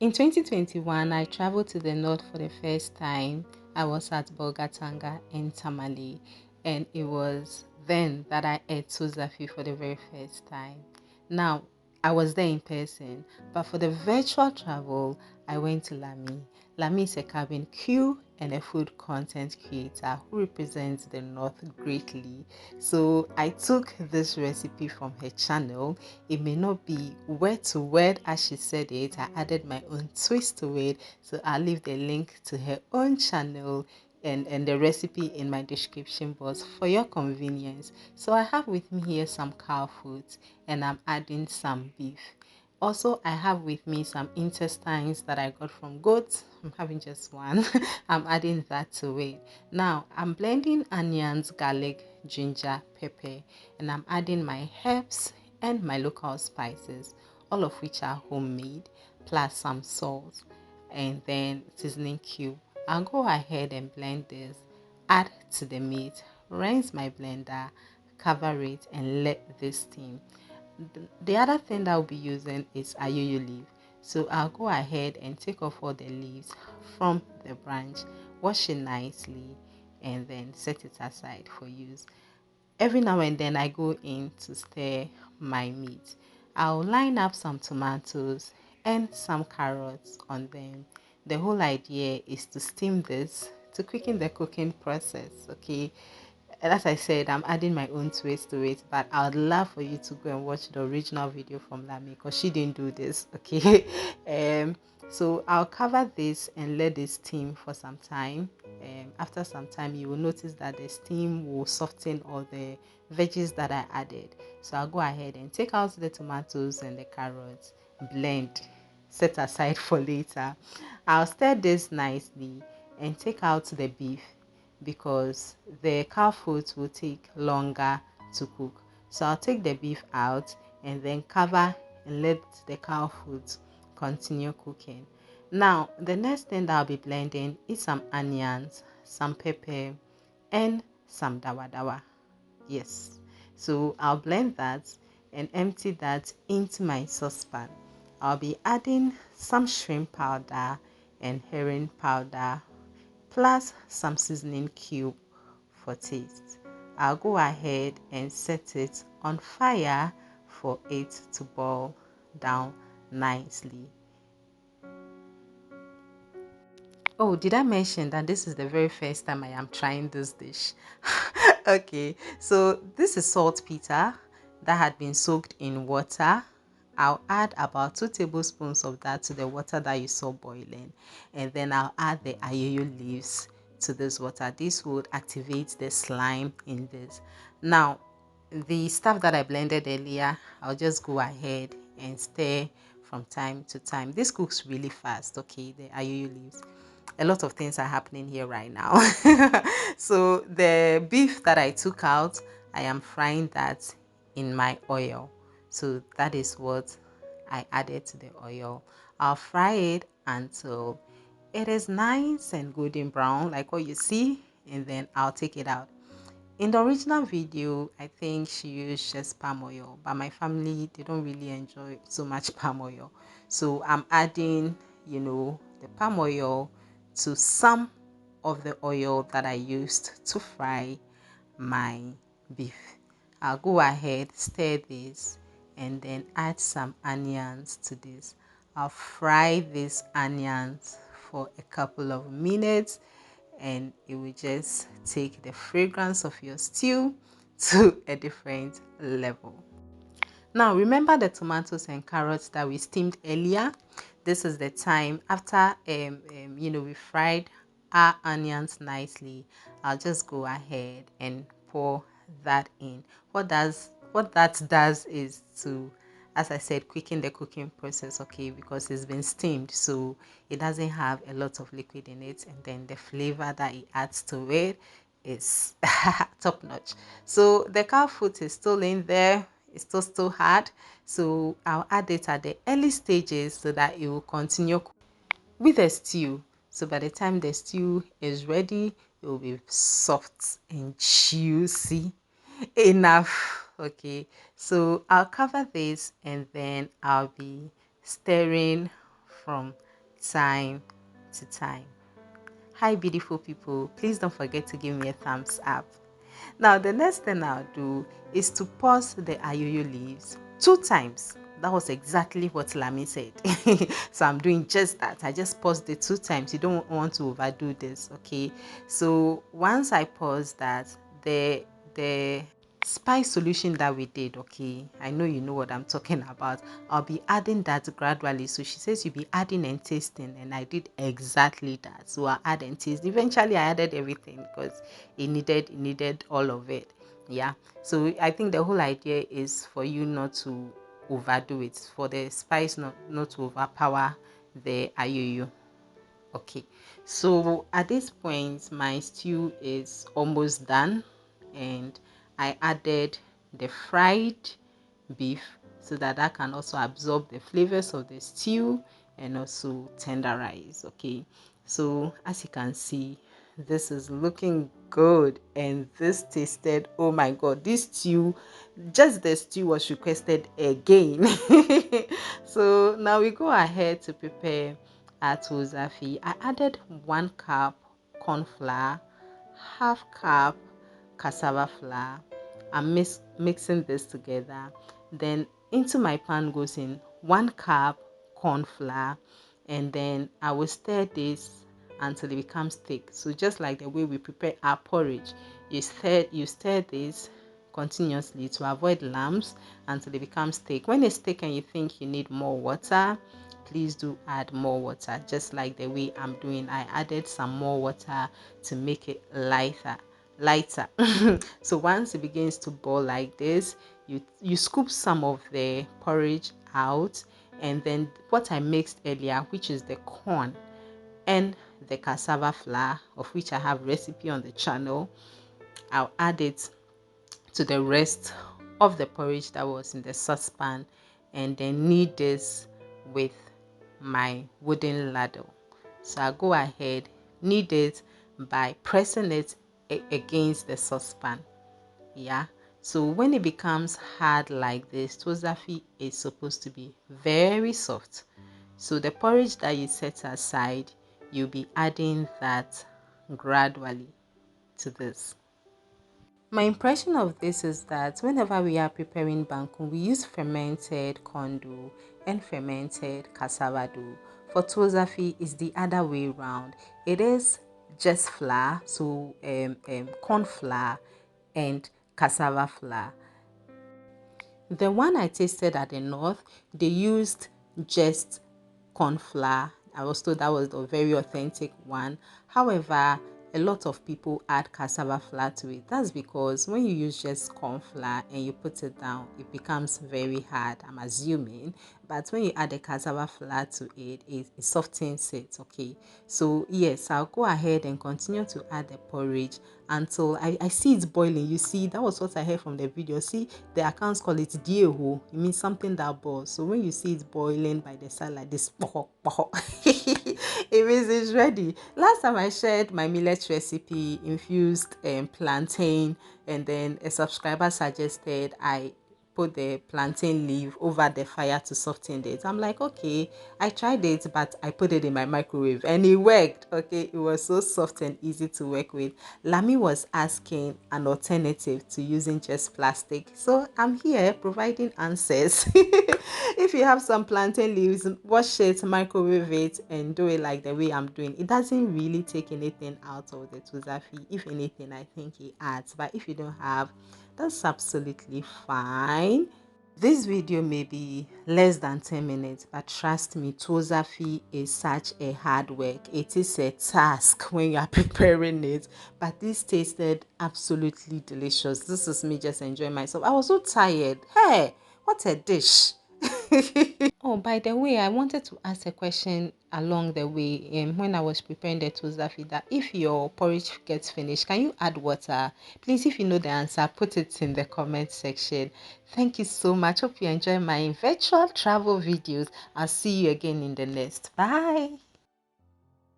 In 2021, I traveled to the north for the first time. I was at Bolgatanga in Tamale, and it was then that I ate Tuozafi for the very first time. Now, I was there in person, but for the virtual travel, I went to Lami. Lami is a cabin crew and a food content creator who represents the North greatly. So I took this recipe from her channel. It may not be word to word as she said it. I added my own twist to it. So I'll leave the link to her own channel and the recipe in my description box for your convenience. So I have with me here some cow food and I'm adding some beef. Also, I have with me some intestines that I got from goats. I'm having just one. I'm adding that to it. Now, I'm blending onions, garlic, ginger, pepper, and I'm adding my herbs and my local spices, all of which are homemade, plus some salt and then seasoning cube. I'll go ahead and blend this, add to the meat, rinse my blender, cover it, and let this steam. The other thing that I'll be using is ayoyo leaf. So I'll go ahead and take off all the leaves from the branch, wash it nicely, and then set it aside for use. Every now and then I go in to stir my meat. I'll line up some tomatoes and some carrots on them. The whole idea is to steam this to quicken the cooking process, okay? And as I said, I'm adding my own twist to it, but I would love for you to go and watch the original video from Lami because she didn't do this, okay? So I'll cover this and let it steam for some time. After some time, you will notice that the steam will soften all the veggies that I added. So I'll go ahead and take out the tomatoes and the carrots, blend, set aside for later. I'll stir this nicely and take out the beef because the cow foot will take longer to cook. So I'll take the beef out and then cover and let the cow foot continue cooking. Now, the next thing that I'll be blending is some onions, some pepper, and some dawadawa. Yes. So I'll blend that and empty that into my saucepan. I'll be adding some shrimp powder and herring powder plus some seasoning cube for taste. I'll go ahead and set it on fire for it to boil down nicely. Oh, did I mention that this is the very first time I am trying this dish? Okay, so this is saltpeter that had been soaked in water. I'll add about 2 tablespoons of that to the water that you saw boiling, and then I'll add the ayoyo leaves to this water. This would activate the slime in this. Now, the stuff that I blended earlier, I'll just go ahead and stir from time to time. This cooks really fast, okay, the ayoyo leaves. A lot of things are happening here right now. So the beef that I took out, I am frying that in my oil. So that is what I added to the oil. I'll fry it until it is nice and golden brown like what you see, and then I'll take it out. In the original video, I think she used just palm oil, but my family, they don't really enjoy so much palm oil. So I'm adding, the palm oil to some of the oil that I used to fry my beef. I'll go ahead, stir this, and then add some onions to this. I'll fry these onions for a couple of minutes and it will just take the fragrance of your stew to a different level. Now remember the tomatoes and carrots that we steamed earlier. This is the time after we fried our onions nicely. I'll just go ahead and pour that in. What that does is to, as I said, quicken the cooking process, okay, because it's been steamed, so it doesn't have a lot of liquid in it, and then the flavor that it adds to it is top notch. So the cow foot is still in there, it's still hard, so I'll add it at the early stages so that it will continue with a stew. So by the time the stew is ready, it will be soft and juicy enough. Okay, so I'll cover this and then I'll be stirring from time to time. Hi beautiful people, please don't forget to give me a thumbs up. Now the next thing I'll do is to pause the ayoyo leaves 2 times. That was exactly what Lami said. So I'm doing just that. I just paused it 2 times. You don't want to overdo this, okay? So once I pause that, the spice solution that we did, okay, I know you know what I'm talking about. I'll be adding that gradually. So she says you'll be adding and tasting, and I did exactly that. So I add and taste. Eventually I added everything because it needed all of it. Yeah, so I think the whole idea is for you not to overdo it, for the spice not to overpower the ayoyo. Okay, so at this point my stew is almost done, and I added the fried beef so that that can also absorb the flavors of the stew and also tenderize. Okay, so as you can see, this is looking good, and this tasted, oh my god, this stew, just the stew was requested again. So now we go ahead to prepare our Tuozafi. I added 1 cup corn flour, half cup cassava flour. I'm mixing this together. Then into my pan goes in 1 cup corn flour, and then I will stir this until it becomes thick. So just like the way we prepare our porridge, you stir this continuously to avoid lumps until it becomes thick. When it's thick and you think you need more water, please do add more water. Just like the way I'm doing, I added some more water to make it lighter. So once it begins to boil like this, you scoop some of the porridge out, and then what I mixed earlier, which is the corn and the cassava flour, of which I have recipe on the channel, I'll add it to the rest of the porridge that was in the saucepan, and then knead this with my wooden ladle. So I'll go ahead, knead it by pressing it against the saucepan. Yeah, so when it becomes hard like this, Tuozafi is supposed to be very soft. So the porridge that you set aside, you'll be adding that gradually to this. My impression of this is that whenever we are preparing banku, we use fermented corn dough and fermented cassava dough. For Tuozafi, it's the other way around. It is just flour, so corn flour and cassava flour. The one I tasted at the north, they used just corn flour. I was told that was the very authentic one. However, a lot of people add cassava flour to it. That's because when you use just corn flour and you put it down, it becomes very hard, I'm assuming. But when you add the cassava flour to it, it softens it, okay? So yes, I'll go ahead and continue to add the porridge until I see it boiling. You see, that was what I heard from the video. See, the accounts call it dieho. It means something that boils. So when you see it boiling by the side like this, it means it's ready. Last time I shared my millet recipe, infused plantain, and then a subscriber suggested I put the plantain leaf over the fire to soften it. I'm like, okay, I tried it, but I put it in my microwave and it worked. Okay, it was so soft and easy to work with. Lami was asking an alternative to using just plastic, so I'm here providing answers. If you have some plantain leaves, wash it, microwave it, and do it like the way I'm doing. It doesn't really take anything out of the Tuozafi. If anything, I think it adds. But if you don't have, that's absolutely fine. This video may be less than 10 minutes, but trust me, Tuozafi is such a hard work. It is a task when you are preparing it, but this tasted absolutely delicious. This is me just enjoying myself. I was so tired. Hey, what a dish. Oh, by the way, I wanted to ask a question along the way when I was preparing the Tuozafi, that if your porridge gets finished, can you add water? Please, if you know the answer, put it in the comment section. Thank you so much. Hope you enjoy my virtual travel videos. I'll see you again in the next. Bye.